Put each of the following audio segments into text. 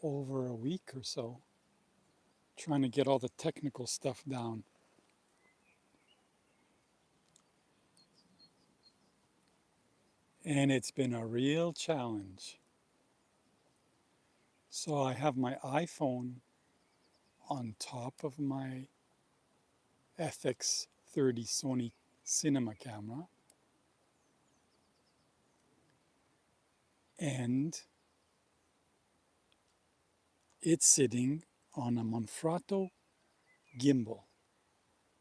over a week or so, trying to get all the technical stuff down. And it's been a real challenge. So I have my iPhone on top of my FX30 Sony cinema camera. And it's sitting on a Monfratto gimbal,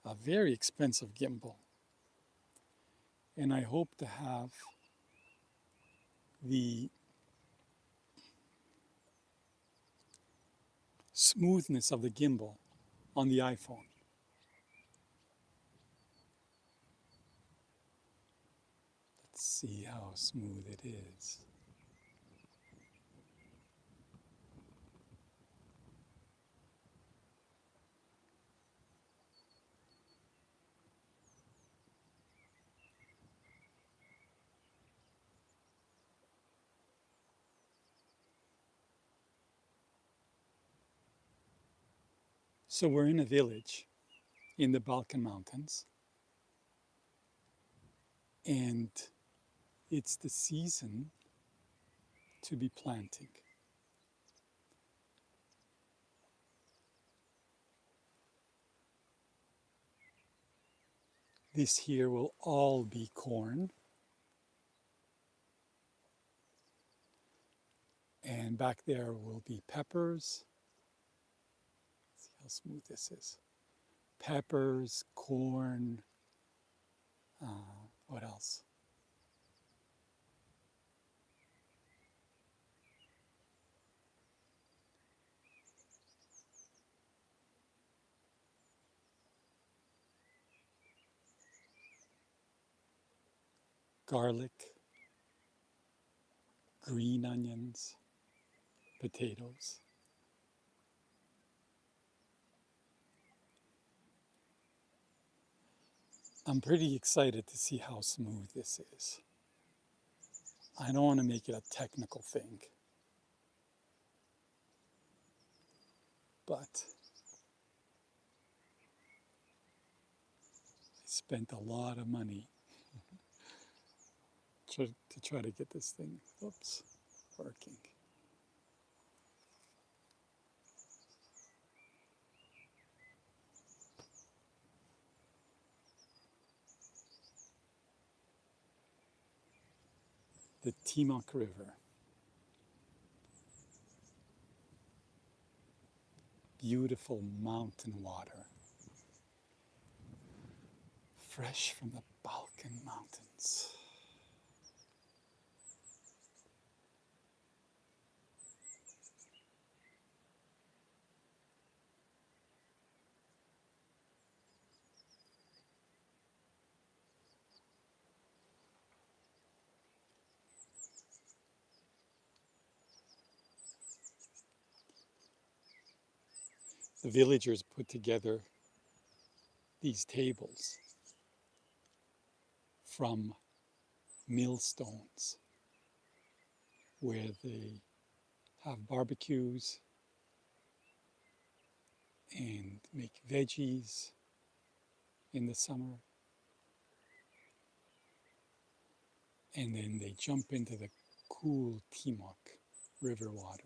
a very expensive gimbal. And I hope to have the smoothness of the gimbal on the iPhone. Let's see how smooth it is. So we're in a village in the Balkan Mountains, and it's the season to be planting. This here will all be corn, and back there will be peppers. Let's see how smooth this is. Peppers, corn, what else? Garlic, green onions, potatoes. I'm pretty excited to see how smooth this is. I don't want to make it a technical thing, but I spent a lot of money to try to get this thing, working. The Timok River. Beautiful mountain water. Fresh from the Balkan Mountains. The villagers put together these tables from millstones where they have barbecues and make veggies in the summer. And then they jump into the cool Timok river water.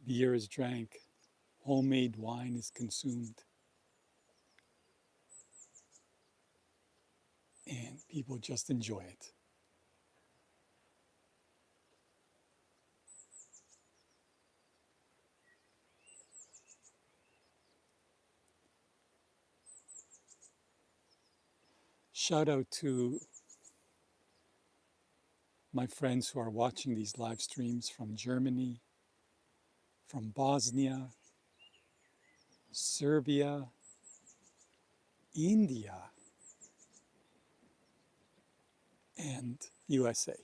Beer is drank, homemade wine is consumed, and people just enjoy it. Shout out to my friends who are watching these live streams from Germany, from Bosnia, Serbia, India, and USA.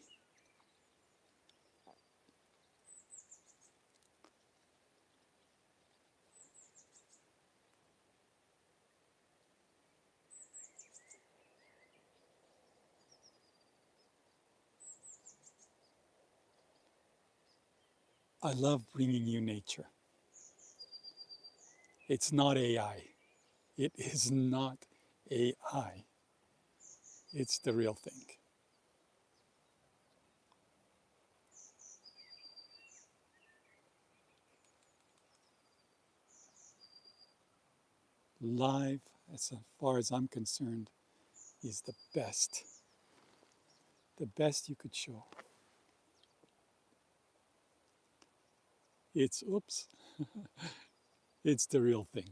I love bringing you nature. It's not AI. It is not AI. It's the real thing. Live, as far as I'm concerned, is the best. The best you could show. It's, oops, it's the real thing.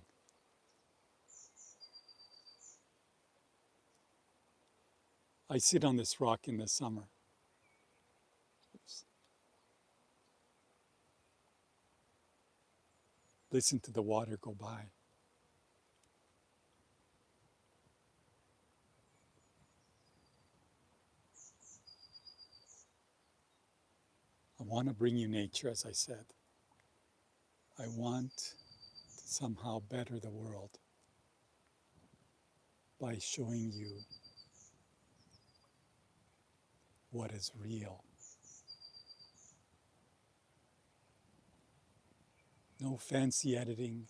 I sit on this rock in the summer. Oops. Listen to the water go by. I want to bring you nature, as I said. I want to somehow better the world by showing you what is real. No fancy editing.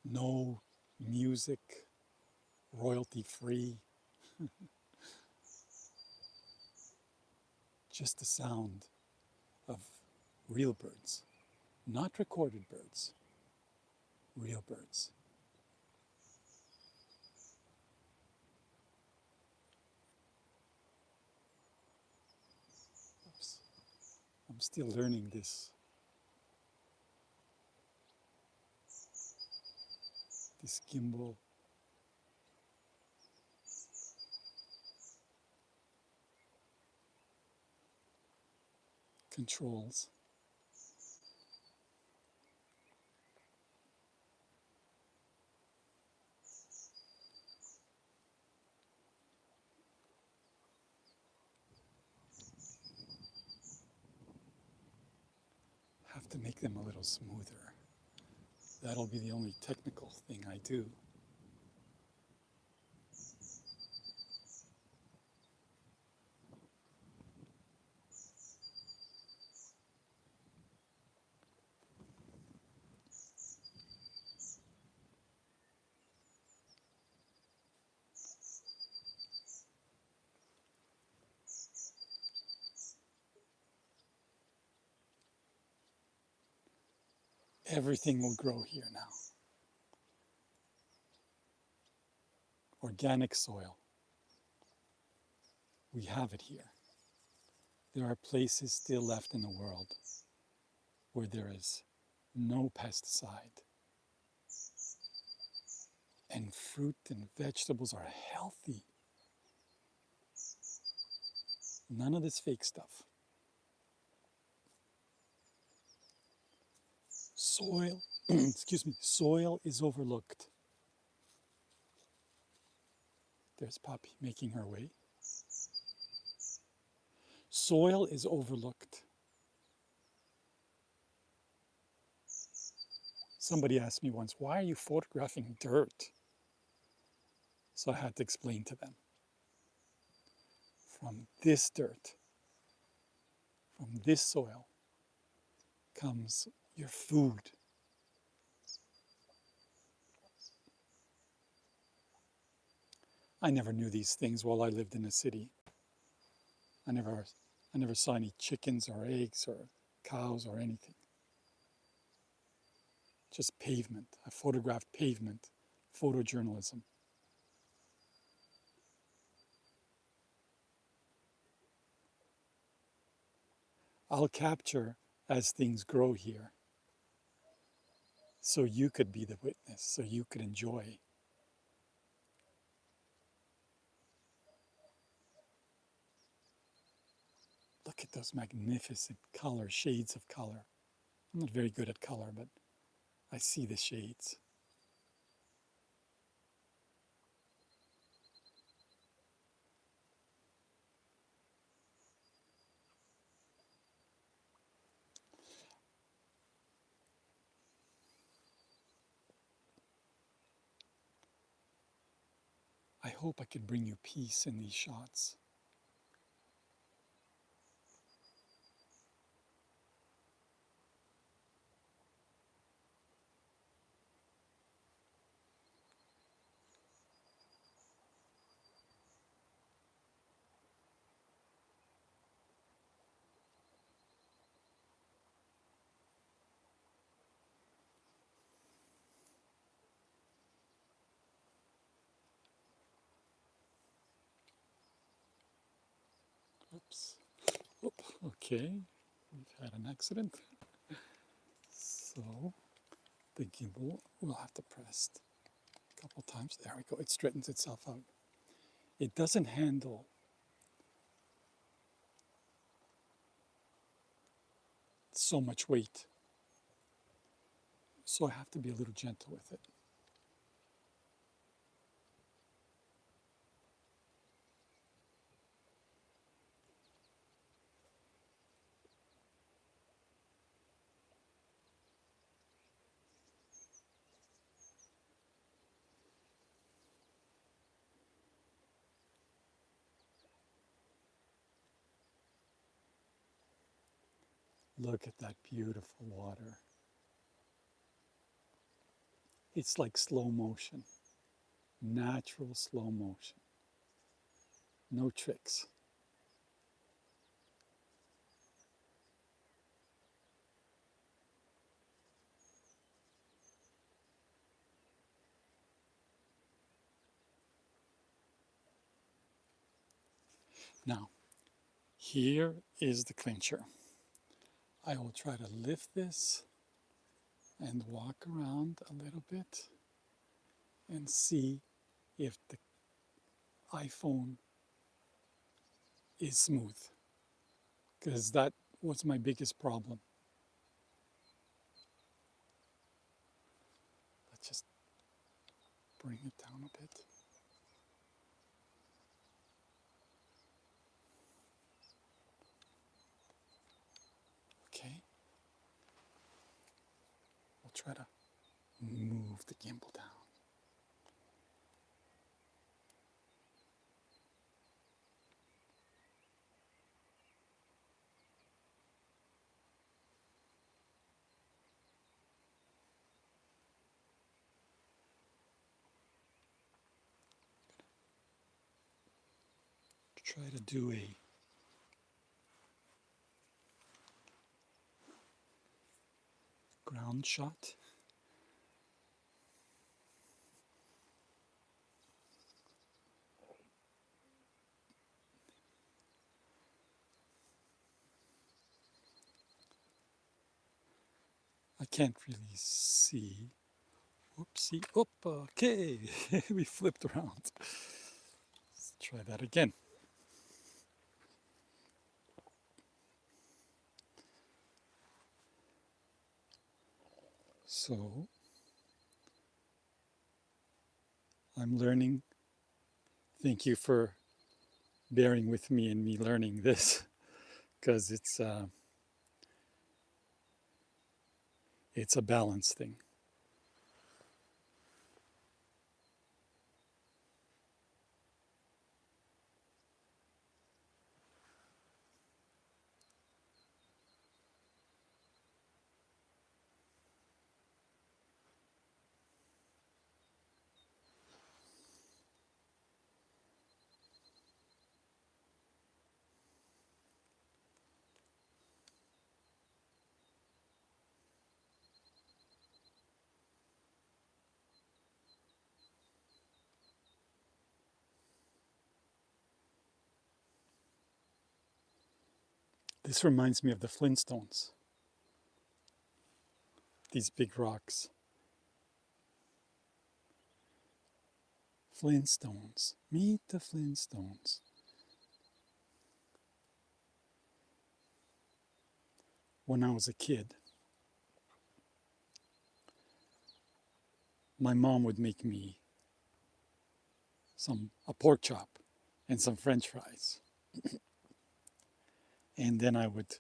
No music, royalty free. Just the sound of real birds. Not recorded birds. Real birds. Oops. I'm still learning this gimbal. Controls. Have to make them a little smoother. That'll be the only technical thing I do. Everything will grow here now. Organic soil. We have it here. There are places still left in the world where there is no pesticide. And fruit and vegetables are healthy. None of this fake stuff. Soil, excuse me, soil is overlooked. There's Poppy making her way. Soil is overlooked. Somebody asked me once, why are you photographing dirt? So I had to explain to them. From this dirt, from this soil, comes your food. I never knew these things while I lived in the city. I never saw any chickens or eggs or cows or anything. Just pavement. I photographed pavement, photojournalism. I'll capture as things grow here so you could be the witness, so you could enjoy. Look at those magnificent color, shades of color. I'm not very good at color, but I see the shades. I hope I could bring you peace in these shots. Oops. Oop. Okay, we've had an accident. So the gimbal will have to press a couple times. There we go. It straightens itself out. It doesn't handle so much weight, so I have to be a little gentle with it. Look at that beautiful water. It's like slow motion, natural slow motion. No tricks. Now, here is the clincher. I will try to lift this and walk around a little bit and see if the iPhone is smooth, because that was my biggest problem. Let's just bring it down a bit. Okay. We'll try to move the gimbal down. Try to do a ground shot. I can't really see. Oopsie, oop, okay, we flipped around. Let's try that again. So, I'm learning. Thank you for bearing with me and me learning this, because it's a balance thing. This reminds me of the Flintstones. These big rocks. Flintstones. Meet the Flintstones. When I was a kid, my mom would make me a pork chop and some French fries. And then I would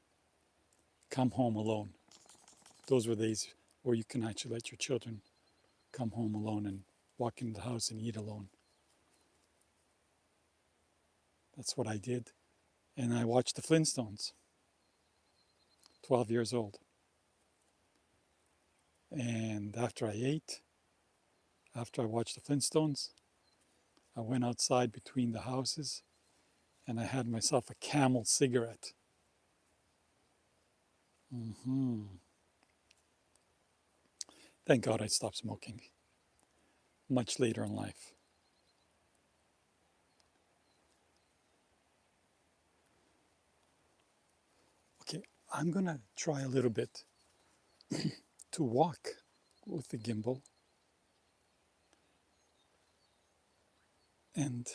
come home alone. Those were days where you can actually let your children come home alone and walk into the house and eat alone. That's what I did. And I watched the Flintstones, 12 years old. And after I ate, after I watched the Flintstones, I went outside between the houses and I had myself a Camel cigarette. Thank God I stopped smoking much later in life. Okay, I'm gonna try a little bit to walk with the gimbal and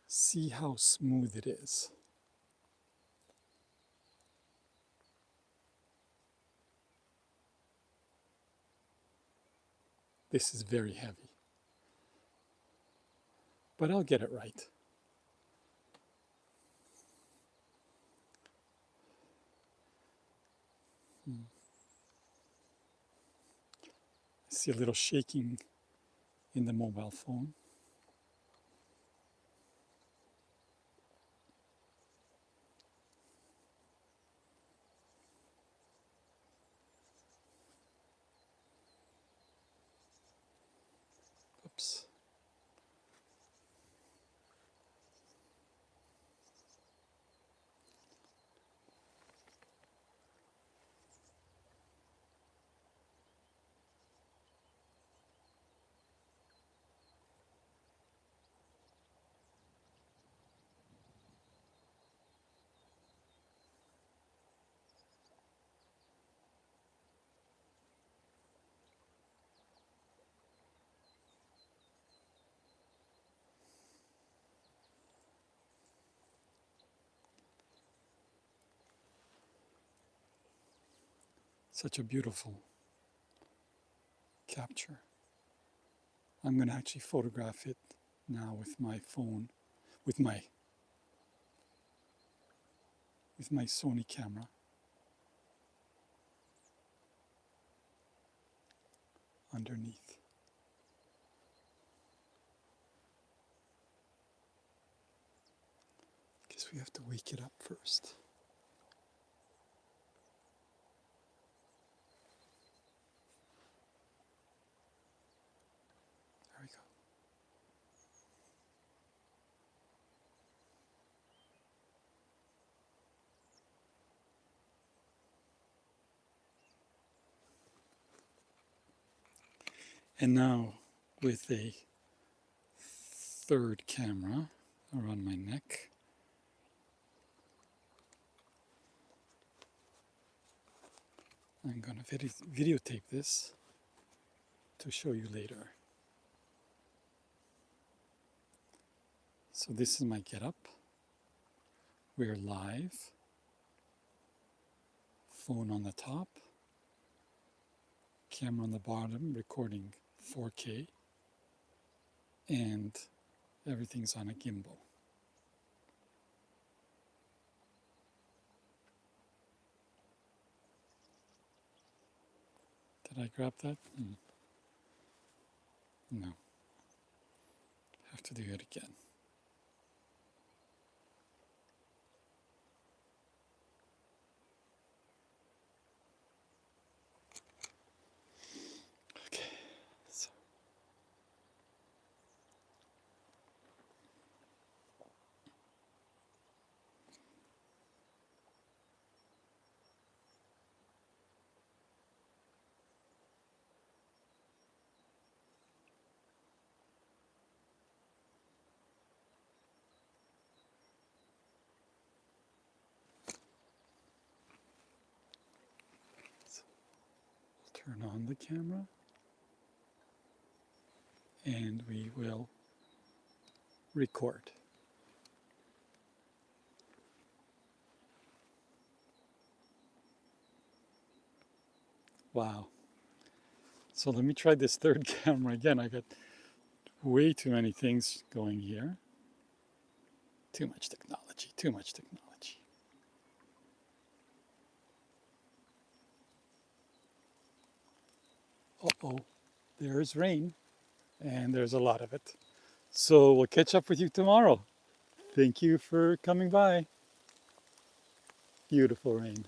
see how smooth it is. This is very heavy, but I'll get it right. I see a little shaking in the mobile phone. Oops. Such a beautiful capture. I'm going to actually photograph it now with my phone, with my Sony camera underneath. Guess we have to wake it up first. There we go. And now with a third camera around my neck, I'm going to videotape this to show you later. So this is my getup. We're live. Phone on the top. Camera on the bottom, recording 4K. And everything's on a gimbal. Did I grab that? No. Have to do it again. Okay, so turn on the camera and we will record. Wow. So let me try this third camera again. I got way too many things going here. Too much technology, too much technology. Uh-oh, there's rain and there's a lot of it. So we'll catch up with you tomorrow. Thank you for coming by. Beautiful rain.